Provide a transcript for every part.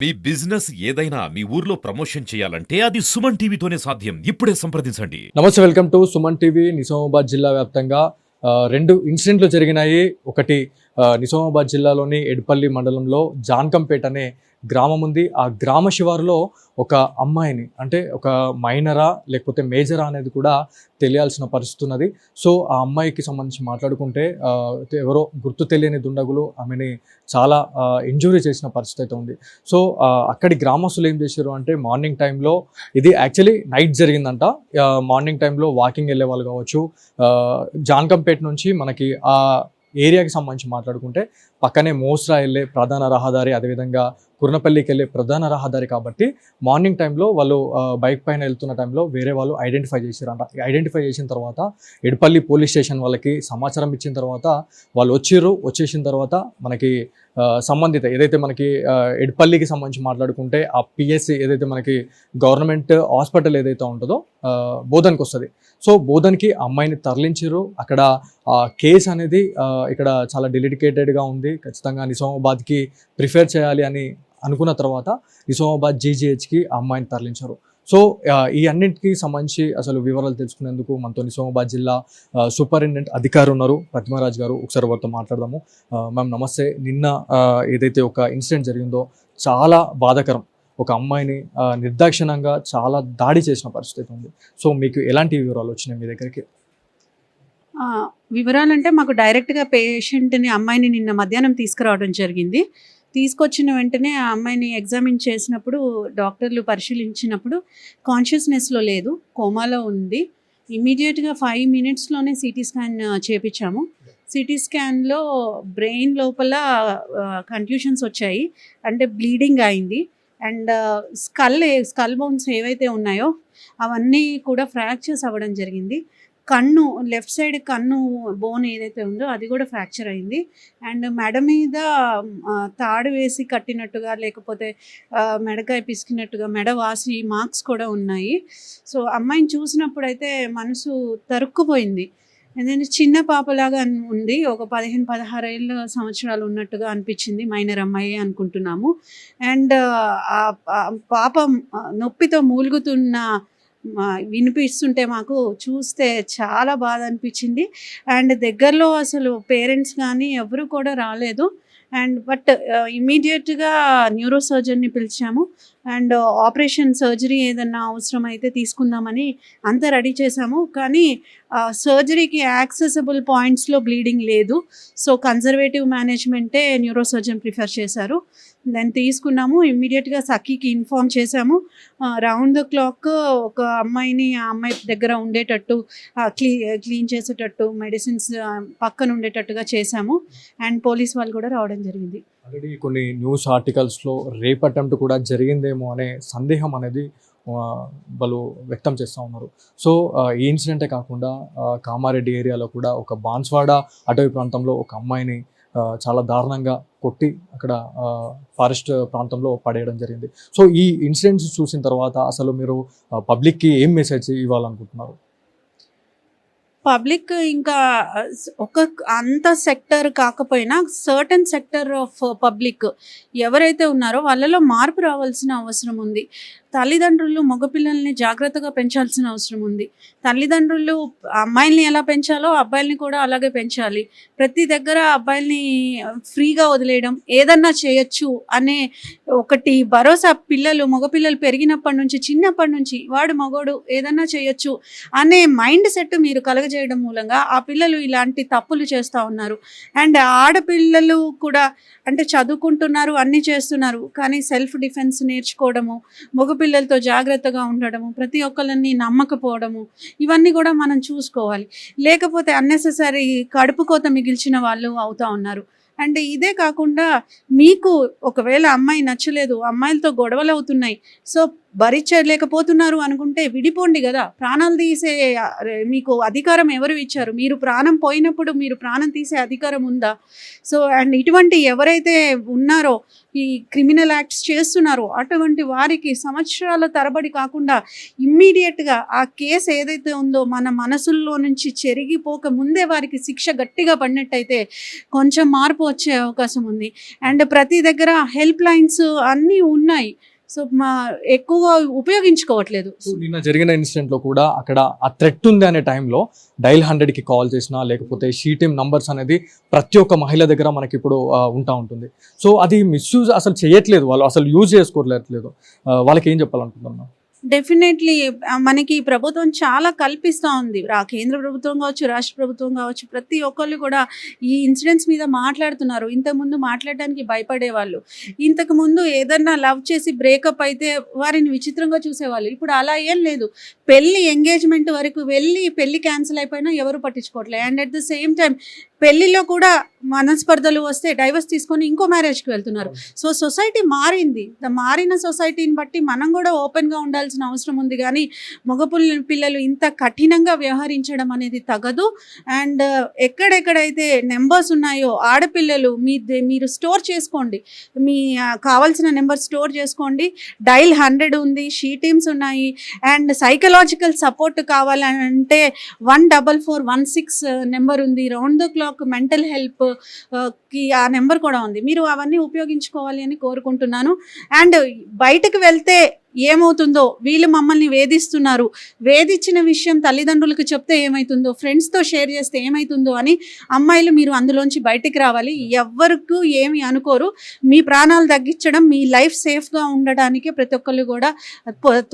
మీ business ఏదైనా మీ ఊర్లో promotion చేయాలంటే అది సుమన్ టీవీతోనే సాధ్యం. ఇప్పుడే సంప్రదించండి. నమస్తే, welcome to Suman TV. Nizamabad జిల్లా వ్యాప్తంగా రెండు ఇన్సిడెంట్లు జరిగినాయి. ఒకటి నిజామాబాద్ జిల్లాలోని ఎడ్పల్లి మండలంలో జాన్కంపేట అనే గ్రామం ఉంది. ఆ గ్రామ శివారులో ఒక అమ్మాయిని, అంటే ఒక మైనరా లేకపోతే మేజరా అనేది కూడా తెలియాల్సిన పరిస్థితి ఉన్నది. సో ఆ అమ్మాయికి సంబంధించి మాట్లాడుకుంటే ఎవరో గుర్తు తెలియని దుండగులు ఆమెని చాలా ఇంజూరీ చేసిన పరిస్థితి అయితే ఉంది. సో అక్కడి గ్రామస్తులు ఏం చేశారు అంటే, మార్నింగ్ టైంలో, ఇది యాక్చువల్లీ నైట్ జరిగిందంట, మార్నింగ్ టైంలో వాకింగ్ వెళ్ళే వాళ్ళు కావచ్చు, జాన్కంపేట నుంచి మనకి ఆ ఏరియాకి సంబంధించి మాట్లాడుకుంటే పక్కనే మోస్రా వెళ్ళే ప్రధాన రహదారి, అదేవిధంగా కుర్నపల్లికి వెళ్ళే ప్రధాన రహదారి కాబట్టి మార్నింగ్ టైంలో వాళ్ళు బైక్ పైన వెళ్తున్న టైంలో వేరే వాళ్ళు ఐడెంటిఫై చేశారంట. ఐడెంటిఫై చేసిన తర్వాత ఎడ్పల్లి పోలీస్ స్టేషన్ వాళ్ళకి సమాచారం ఇచ్చిన తర్వాత వాళ్ళు వచ్చేసిన తర్వాత మనకి సంబంధిత ఏదైతే మనకి ఎడ్పల్లికి సంబంధించి మాట్లాడుకుంటే ఆ పిఎస్సి ఏదైతే మనకి గవర్నమెంట్ హాస్పిటల్ ఏదైతే ఉంటుందో బోధన్కి వస్తుంది. సో బోధన్కి అమ్మాయిని తరలించారు. అక్కడ కేసు అనేది ఇక్కడ చాలా డెలికేటెడ్గా ఉంది. ఖచ్చితంగా నిజామాబాద్కి ప్రిఫర్ చేయాలి అని అనుకున్న తర్వాత నిజామాబాద్ జీజీహెచ్కి ఆ అమ్మాయిని తరలించారు. సో ఈ అన్నింటికి సంబంధించి అసలు వివరాలు తెలుసుకునేందుకు మనతో నిజామాబాద్ జిల్లా సూపరింటెండెంట్ అధికారి ఉన్నారు, ప్రతిమారాజ్ గారు. ఒకసారి వారితో మాట్లాడదాము. మ్యామ్ నమస్తే. నిన్న ఏదైతే ఒక ఇన్సిడెంట్ జరిగిందో చాలా బాధాకరం. ఒక అమ్మాయిని నిర్దాక్షిణ్యంగా చాలా దాడి చేసిన పరిస్థితి ఉంది. సో మీకు ఎలాంటి వివరాలు వచ్చినాయి మీ దగ్గరికి? వివరాలంటే మాకు డైరెక్ట్గా పేషెంట్ని, అమ్మాయిని నిన్న మధ్యాహ్నం తీసుకురావడం జరిగింది. తీసుకొచ్చిన వెంటనే ఆ అమ్మాయిని ఎగ్జామిన్ చేసినప్పుడు డాక్టర్లు పరిశీలించినప్పుడు కాన్షియస్నెస్లో లేదు, కోమాలో ఉంది. ఇమీడియట్గా 5 మినిట్స్లోనే సిటీ స్కాన్ చేపించాము. సిటీ స్కాన్లో బ్రెయిన్ లోపల కన్ఫ్యూషన్స్ వచ్చాయి, అంటే బ్లీడింగ్ అయింది. అండ్ స్కల్ బోన్స్ ఏవైతే ఉన్నాయో అవన్నీ కూడా ఫ్రాక్చర్స్ అవ్వడం జరిగింది. కన్ను, లెఫ్ట్ సైడ్ కన్ను బోన్ ఏదైతే ఉందో అది కూడా ఫ్రాక్చర్ అయింది. అండ్ మెడ మీద తాడు వేసి కట్టినట్టుగా, లేకపోతే మెడకాయ పిసికినట్టుగా మెడ వాసి మార్క్స్ కూడా ఉన్నాయి. సో అమ్మాయిని చూసినప్పుడైతే మనసు తరుక్కుపోయింది. ఎందుకంటే చిన్న పాపలాగా ఉంది, ఒక 15-16 సంవత్సరాలు ఉన్నట్టుగా అనిపించింది. మైనర్ అమ్మాయి అనుకుంటున్నాము. అండ్ ఆ పాప నొప్పితో మూలుగుతున్న వినిపిస్తుంటే మాకు చూస్తే చాలా బాధ అనిపించింది. అండ్ దగ్గరలో అసలు పేరెంట్స్ కానీ ఎవరు కూడా రాలేదు. అండ్ బట్ ఇమీడియట్గా న్యూరో సర్జన్ని పిలిచాము. అండ్ ఆపరేషన్ సర్జరీ ఏదన్నా అవసరమైతే తీసుకుందామని అంతా రెడీ చేసాము. కానీ సర్జరీకి యాక్సెసబుల్ పాయింట్స్లో బ్లీడింగ్ లేదు. సో కన్జర్వేటివ్ మేనేజ్మెంటే న్యూరో సర్జన్ ప్రిఫర్ చేశారు. దాన్ని తీసుకున్నాము. ఇమ్మీడియట్గా సఖీకి ఇన్ఫామ్ చేశాము. రౌండ్ ద క్లాక్ ఒక అమ్మాయిని ఆ అమ్మాయి దగ్గర ఉండేటట్టు, క్లీన్ చేసేటట్టు, మెడిసిన్స్ పక్కన ఉండేటట్టుగా చేశాము. అండ్ పోలీస్ వాళ్ళు కూడా రావడం జరిగింది. ఆల్రెడీ కొన్ని న్యూస్ ఆర్టికల్స్లో రేప్ అటెంప్ట్ కూడా జరిగిందేమో అనే సందేహం అనేది వాళ్ళు వ్యక్తం చేస్తూ ఉన్నారు. సో ఈ ఇన్సిడెంటే కాకుండా కామారెడ్డి ఏరియాలో కూడా ఒక బాన్స్వాడ అటవీ ప్రాంతంలో ఒక అమ్మాయిని చాలా దారుణంగా కొట్టి అక్కడ ఫారెస్ట్ ప్రాంతంలో పడేయడం జరిగింది. సో ఈ ఇన్సిడెంట్స్ చూసిన తర్వాత అసలు మీరు పబ్లిక్కి ఏం మెసేజ్ ఇవ్వాలనుకుంటున్నారు? పబ్లిక్ ఇంకా ఒక అంత సెక్టర్ కాకపోయినా సర్టన్ సెక్టర్ ఆఫ్ పబ్లిక్ ఎవరైతే ఉన్నారో వాళ్ళలో మార్పు రావాల్సిన అవసరం ఉంది. తల్లిదండ్రులు మగపిల్లల్ని జాగ్రత్తగా పెంచాల్సిన అవసరం ఉంది. తల్లిదండ్రులు అమ్మాయిల్ని ఎలా పెంచాలో అబ్బాయిల్ని కూడా అలాగే పెంచాలి. ప్రతి దగ్గర అబ్బాయిల్ని ఫ్రీగా వదిలేయడం, ఏదన్నా చేయొచ్చు అనే ఒకటి భరోసా, మగపిల్లలు పెరిగినప్పటి నుంచి, చిన్నప్పటి నుంచి వాడు మగోడు ఏదన్నా చేయొచ్చు అనే మైండ్ సెట్ మీరు కలగజేయడం మూలంగా ఆ పిల్లలు ఇలాంటి తప్పులు చేస్తూ ఉన్నారు. అండ్ ఆడపిల్లలు కూడా అంటే చదువుకుంటున్నారు, అన్నీ చేస్తున్నారు, కానీ సెల్ఫ్ డిఫెన్స్ నేర్చుకోవడము, మగపిల్లలతో జాగ్రత్తగా ఉండడము, ప్రతి ఒక్కరిని నమ్మకపోవడము, ఇవన్నీ కూడా మనం చూసుకోవాలి. లేకపోతే అన్నెసెసరీ కడుపు కోత మిగిల్చిన వాళ్ళు అవుతూ ఉన్నారు. అంటే ఇదే కాకుండా మీకు ఒకవేళ అమ్మాయి నచ్చలేదు, అమ్మాయిలతో గొడవలు అవుతున్నాయి, సో భరించలేకపోతున్నారు అనుకుంటే విడిపోండి కదా. ప్రాణాలు తీసే మీకు అధికారం ఎవరు ఇచ్చారు? మీరు ప్రాణం పోయినప్పుడు మీరు ప్రాణం తీసే అధికారం ఉందా? సో అండ్ ఇటువంటి ఎవరైతే ఉన్నారో ఈ క్రిమినల్ యాక్ట్స్ చేస్తున్నారో అటువంటి వారికి సంవత్సరాల తరబడి కాకుండా ఇమ్మీడియట్గా ఆ కేసు ఏదైతే ఉందో మన మనసుల్లో నుంచి చెరిగిపోక ముందే వారికి శిక్ష గట్టిగా పడినట్టయితే కొంచెం మార్పు వచ్చే అవకాశం ఉంది. అండ్ ప్రతి దగ్గర హెల్ప్ లైన్స్ అన్నీ ఉన్నాయి. సో ఎక్కువగా ఉపయోగించుకోవట్లేదు. సో నిన్న జరిగిన ఇన్సిడెంట్లో కూడా అక్కడ ఆ థ్రెట్ ఉంది అనే టైంలో డైల్ 100కి కాల్ చేసినా లేకపోతే షీ టీమ్ నంబర్స్ అనేది ప్రతి ఒక్క మహిళ దగ్గర మనకి ఇప్పుడు ఉంటుంది. సో అది మిస్యూజ్ అసలు చేయట్లేదు, వాళ్ళు అసలు యూజ్ చేసుకోవట్లేదు. వాళ్ళకి ఏం చెప్పాలనుకుంటున్నాను? డెఫినెట్లీ మనకి ప్రభుత్వం చాలా కల్పిస్తూ ఉంది. కేంద్ర ప్రభుత్వం కావచ్చు, రాష్ట్ర ప్రభుత్వం కావచ్చు, ప్రతి ఒక్కళ్ళు కూడా ఈ ఇన్సిడెంట్స్ మీద మాట్లాడుతున్నారు. ఇంతకుముందు మాట్లాడడానికి భయపడేవాళ్ళు. ఇంతకుముందు ఏదన్నా లవ్ చేసి బ్రేకప్ అయితే వారిని విచిత్రంగా చూసేవాళ్ళు. ఇప్పుడు అలా ఏం లేదు. పెళ్ళి ఎంగేజ్మెంట్ వరకు వెళ్ళి పెళ్ళి క్యాన్సిల్ అయిపోయినా ఎవరు పట్టించుకోవట్లేదు. And at the same time పెళ్ళిలో కూడా మనస్పర్ధలు వస్తే డైవర్స్ తీసుకొని ఇంకో మ్యారేజ్కి వెళ్తున్నారు. సో సొసైటీ మారింది. మారిన సొసైటీని బట్టి మనం కూడా ఓపెన్గా ఉండాల్సిన అవసరం ఉంది. కానీ మగ పిల్లలు ఇంత కఠినంగా వ్యవహరించడం అనేది తగదు. అండ్ ఎక్కడెక్కడైతే నెంబర్స్ ఉన్నాయో ఆడపిల్లలు మీరు స్టోర్ చేసుకోండి. మీ కావాల్సిన నెంబర్ స్టోర్ చేసుకోండి. డైల్ 100 ఉంది, షీ టీమ్స్ ఉన్నాయి. అండ్ సైకలాజికల్ సపోర్ట్ కావాలంటే 14416 నెంబర్ ఉంది. Round the clock mental help కి ఆ నెంబర్ కూడా ఉంది. మీరు అవన్నీ ఉపయోగించుకోవాలి అని కోరుకుంటున్నాను. అండ్ బయటకు వెళ్తే ఏమవుతుందో, వీళ్ళు మమ్మల్ని వేధిస్తున్నారు, వేధించిన విషయం తల్లిదండ్రులకు చెప్తే ఏమవుతుందో, ఫ్రెండ్స్తో షేర్ చేస్తే ఏమవుతుందో అని అమ్మాయిలు మీరు అందులోంచి బయటికి రావాలి. ఎవ్వరికి ఏమి అనుకోరు. మీ ప్రాణాలు తగ్గించడం, మీ లైఫ్ సేఫ్గా ఉండడానికి ప్రతి ఒక్కళ్ళు కూడా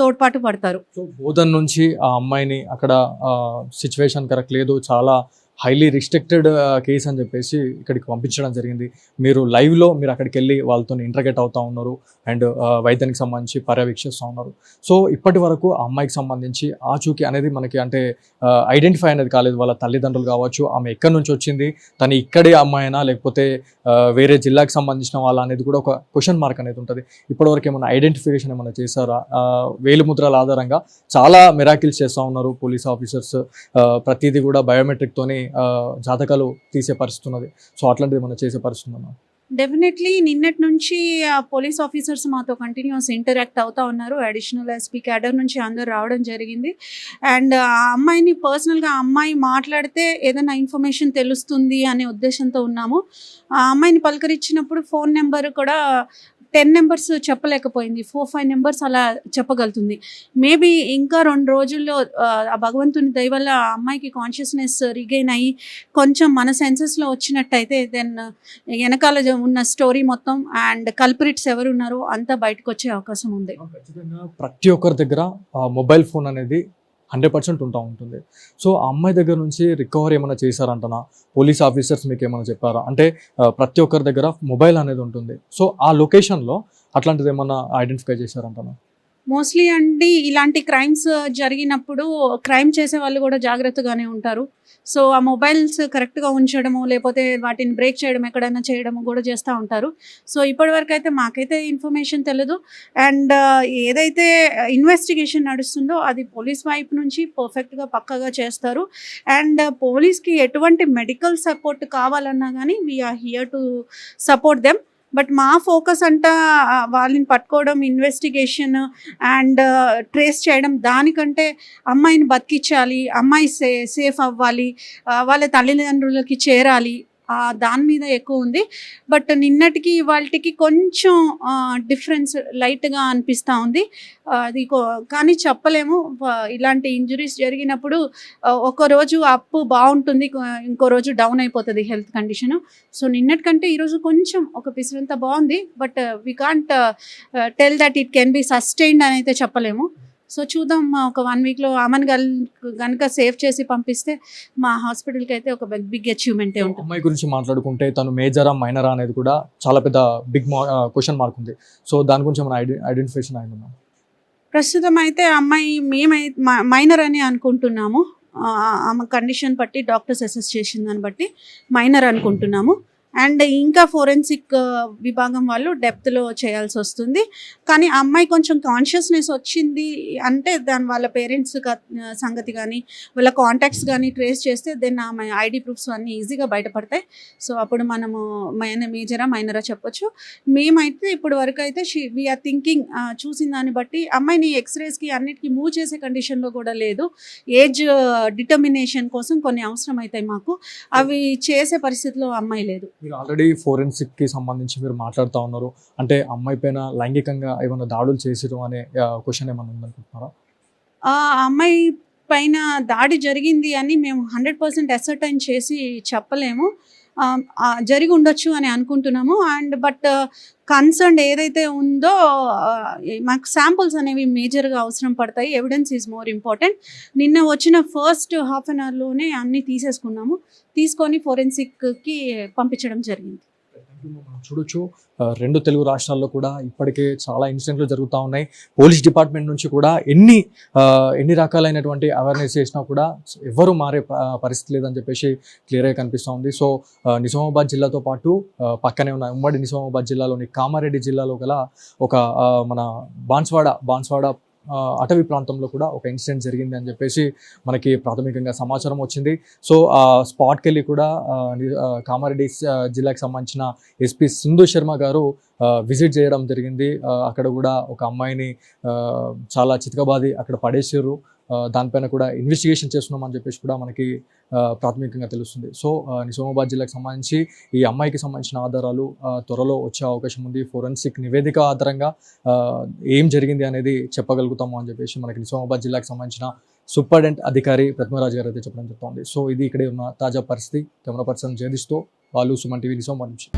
తోడ్పాటు పడతారు. సో బోధన్ నుంచి ఆ అమ్మాయిని అక్కడ సిచ్యువేషన్ కరెక్ట్ లేదు, చాలా హైలీ రిస్ట్రిక్టెడ్ కేసు అని చెప్పేసి ఇక్కడికి పంపించడం జరిగింది. మీరు లైవ్లో మీరు అక్కడికి వెళ్ళి వాళ్ళతో ఇంటర్గేట్ అవుతూ ఉన్నారు అండ్ వైద్యానికి సంబంధించి పర్యవేక్షిస్తూ ఉన్నారు. సో ఇప్పటి వరకు ఆ అమ్మాయికి సంబంధించి ఆచూకీ అనేది మనకి అంటే ఐడెంటిఫై అనేది కాలేదు. వాళ్ళ తల్లిదండ్రులు కావచ్చు, ఆమె ఎక్కడి నుంచి వచ్చింది, తను ఇక్కడే అమ్మాయినా లేకపోతే వేరే జిల్లాకి సంబంధించిన వాళ్ళ అనేది కూడా ఒక క్వశ్చన్ మార్క్ అనేది ఉంటుంది. ఇప్పటివరకు ఏమైనా ఐడెంటిఫికేషన్ ఏమైనా చేశారా? వేలిముద్రల ఆధారంగా చాలా మిరాకిల్స్ చేస్తూ ఉన్నారు పోలీస్ ఆఫీసర్స్. ప్రతిదీ కూడా బయోమెట్రిక్తోని జాతకాలు తీసే పరిస్థితి ఉన్నది. సో అట్లాంటిది ఏమైనా చేసే పరిస్థితి ఉందమ్మా? డెఫినెట్లీ నిన్నటి నుంచి పోలీస్ ఆఫీసర్స్ మాతో కంటిన్యూస్ ఇంటరాక్ట్ అవుతూ ఉన్నారు. అడిషనల్ ఎస్పీ క్యాడర్ నుంచి అందరూ రావడం జరిగింది. అండ్ ఆ అమ్మాయిని పర్సనల్గా ఆ అమ్మాయి మాట్లాడితే ఏదైనా ఇన్ఫర్మేషన్ తెలుస్తుంది అనే ఉద్దేశంతో ఉన్నాము. ఆ అమ్మాయిని పలకరించినప్పుడు ఫోన్ నెంబర్ కూడా 10 నెంబర్స్ చెప్పలేకపోయింది, 4-5 నెంబర్స్ అలా చెప్పగలుగుతుంది. మేబీ ఇంకా 2 రోజుల్లో ఆ భగవంతుని దయ వల్ల ఆ అమ్మాయికి కాన్షియస్నెస్ రిగైన్ అయ్యి కొంచెం మన సెన్సెస్లో వచ్చినట్టయితే దెన్ వెనకాల ఉన్న స్టోరీ మొత్తం అండ్ కల్ప్రిట్స్ ఎవరు ఉన్నారో అంతా బయటకు వచ్చే అవకాశం ఉంది. ప్రతి ఒక్కరి దగ్గర మొబైల్ ఫోన్ అనేది 100% ఉంటుంది. సో ఆ అమ్మాయి దగ్గర నుంచి రికవరీ ఏమైనా చేశారంటనా? పోలీస్ ఆఫీసర్స్ మీకు ఏమైనా చెప్పారా? అంటే ప్రతి ఒక్కరి దగ్గర మొబైల్ అనేది ఉంటుంది. సో ఆ లొకేషన్లో అట్లాంటిది ఏమైనా ఐడెంటిఫై చేశారంటనా? మోస్ట్లీ అండి ఇలాంటి క్రైమ్స్ జరిగినప్పుడు క్రైమ్ చేసే వాళ్ళు కూడా జాగ్రత్తగానే ఉంటారు. సో ఆ మొబైల్స్ కరెక్ట్గా ఉంచడము లేకపోతే వాటిని బ్రేక్ చేయడం ఎక్కడైనా చేయడము కూడా చేస్తూ ఉంటారు. సో ఇప్పటివరకు అయితే మాకైతే ఇన్ఫర్మేషన్ తెలియదు. అండ్ ఏదైతే ఇన్వెస్టిగేషన్ నడుస్తుందో అది పోలీస్ వైపు నుంచి పర్ఫెక్ట్గా పక్కగా చేస్తారు. అండ్ పోలీస్కి ఎటువంటి మెడికల్ సపోర్ట్ కావాలన్నా కానీ we are here to support them. But మా ఫోకస్ అంతా వాళ్ళని పట్టుకోవడం, ఇన్వెస్టిగేషన్ అండ్ ట్రేస్ చేయడం, దానికంటే అమ్మాయిని బతికించాలి, అమ్మాయి సేఫ్ అవ్వాలి, వాళ్ళ తల్లిదండ్రులకి చేరాలి, దాని మీద ఎక్కువ ఉంది. బట్ నిన్నటికి వాళ్ళకి కొంచెం డిఫరెన్స్ లైట్గా అనిపిస్తూ ఉంది. అది కానీ చెప్పలేము. ఇలాంటి ఇంజురీస్ జరిగినప్పుడు ఒక రోజు అప్ బాగుంటుంది, ఇంకో రోజు డౌన్ అయిపోతుంది హెల్త్ కండిషను. సో నిన్నటికంటే ఈరోజు కొంచెం ఒక పిసరంతా బాగుంది. But we can't tell that it can be sustained అని అయితే చెప్పలేము. సో చూద్దాం, ఒక 1 వీక్లో ఆమెను కనుక సేవ్ చేసి పంపిస్తే మా హాస్పిటల్కి అయితే ఒక బిగ్ అచీవ్మెంటే ఉంటుంది. అమ్మాయి గురించి మాట్లాడుకుంటే తను మేజరా మైనరా అనేది కూడా చాలా పెద్ద బిగ్ క్వశ్చన్ మార్క్ ఉంది. సో దాని గురించి ఏమైనా ఐడెంటిఫికేషన్ అయిందా? ప్రస్తుతం అయితే అమ్మాయి మైనర్ అని అనుకుంటున్నాము. ఆమె కండిషన్ బట్టి డాక్టర్స్ అసెస్ చేసిన దాన్ని బట్టి మైనర్ అనుకుంటున్నాము. అండ్ ఇంకా ఫోరెన్సిక్ విభాగం వాళ్ళు డెప్త్లో చేయాల్సి వస్తుంది. కానీ ఆ అమ్మాయి కొంచెం కాన్షియస్నెస్ వచ్చింది అంటే దాని వాళ్ళ పేరెంట్స్ సంగతి కానీ వాళ్ళ కాంటాక్ట్స్ కానీ ట్రేస్ చేస్తే దెన్ ఆమె ఐడి ప్రూఫ్స్ అన్నీ ఈజీగా బయటపడతాయి. సో అప్పుడు మనము మేజరా మైనరా చెప్పొచ్చు. మేమైతే ఇప్పుడు వరకు అయితే వీఆర్ థింకింగ్ చూసిన దాన్ని బట్టి అమ్మాయిని ఎక్స్రేస్కి అన్నిటికీ మూవ్ చేసే కండిషన్లో కూడా లేదు. ఏజ్ డిటర్మినేషన్ కోసం కొన్ని అవసరం అవుతాయి మాకు, అవి చేసే పరిస్థితిలో అమ్మాయి లేదు. మీరు ఆల్రెడీ ఫోరెన్సిక్కి సంబంధించి మీరు మాట్లాడుతూ ఉన్నారు, అంటే అమ్మాయి పైన లైంగికంగా ఏమైనా దాడులు చేసిరు అనే క్వశ్చన్ ఏమైనా ఉందనుకుంటున్నారా? ఆ అమ్మాయి పైన దాడి జరిగింది అని మేము 100% అసర్టైన్ చేసి చెప్పలేము. జరిగి ఉండొచ్చు అని అనుకుంటున్నాము. అండ్ బట్ కన్సర్న్ ఏదైతే ఉందో మాకు శాంపుల్స్ అనేవి మేజర్గా అవసరం పడతాయి. Evidence is more important. నిన్న వచ్చిన ఫస్ట్ హాఫ్ అన్ అవర్లోనే అన్నీ తీసేసుకున్నాము, తీసుకొని ఫోరెన్సిక్కి పంపించడం జరిగింది. మనం చూడొచ్చు, రెండు తెలుగు రాష్ట్రాల్లో కూడా ఇప్పటికే చాలా ఇన్సిడెంట్లు జరుగుతూ ఉన్నాయి. పోలీస్ డిపార్ట్మెంట్ నుంచి కూడా ఎన్ని రకాలైనటువంటి అవేర్నెస్ చేసినా కూడా ఎవరు మారే పరిస్థితి లేదని చెప్పేసి క్లియర్గా కనిపిస్తూ ఉంది. సో నిజామాబాద్ జిల్లాతో పాటు పక్కనే ఉన్న ఉమ్మడి నిజామాబాద్ జిల్లాలోని కామారెడ్డి జిల్లాలో గల ఒక మన బాన్స్వాడ అటవీ ప్రాంతంలో కూడా ఒక ఇన్సిడెంట్ జరిగింది అని చెప్పేసి మనకి ప్రాథమికంగా సమాచారం వచ్చింది. సో ఆ స్పాట్కి వెళ్ళి కూడా కామారెడ్డి జిల్లాకి సంబంధించిన ఎస్పీ సింధు శర్మ గారు విజిట్ చేయడం జరిగింది. అక్కడ కూడా ఒక అమ్మాయిని చాలా చితకబాది అక్కడ పడేసారు. దానిపైన కూడా ఇన్వెస్టిగేషన్ చేస్తున్నామని చెప్పేసి కూడా మనకి ప్రాథమికంగా తెలుస్తుంది. సో నిజామాబాద్ జిల్లాకు సంబంధించి ఈ అమ్మాయికి సంబంధించిన ఆధారాలు త్వరలో వచ్చే అవకాశం ఉంది. ఫోరెన్సిక్ నివేదిక ఆధారంగా ఏం జరిగింది అనేది చెప్పగలుగుతాము అని చెప్పేసి మనకి నిజామాబాద్ జిల్లాకు సంబంధించిన సూపరింటెండెంట్ అధికారి ప్రతిమరాజు గారు అయితే చెప్పడం జరుగుతుంది. సో ఇది ఇక్కడే ఉన్న తాజా పరిస్థితి. కెమెరా పర్సన్ జగదీష్తో వాళ్ళు సుమన్ టీవీ నిజామాబాద్ నుంచి.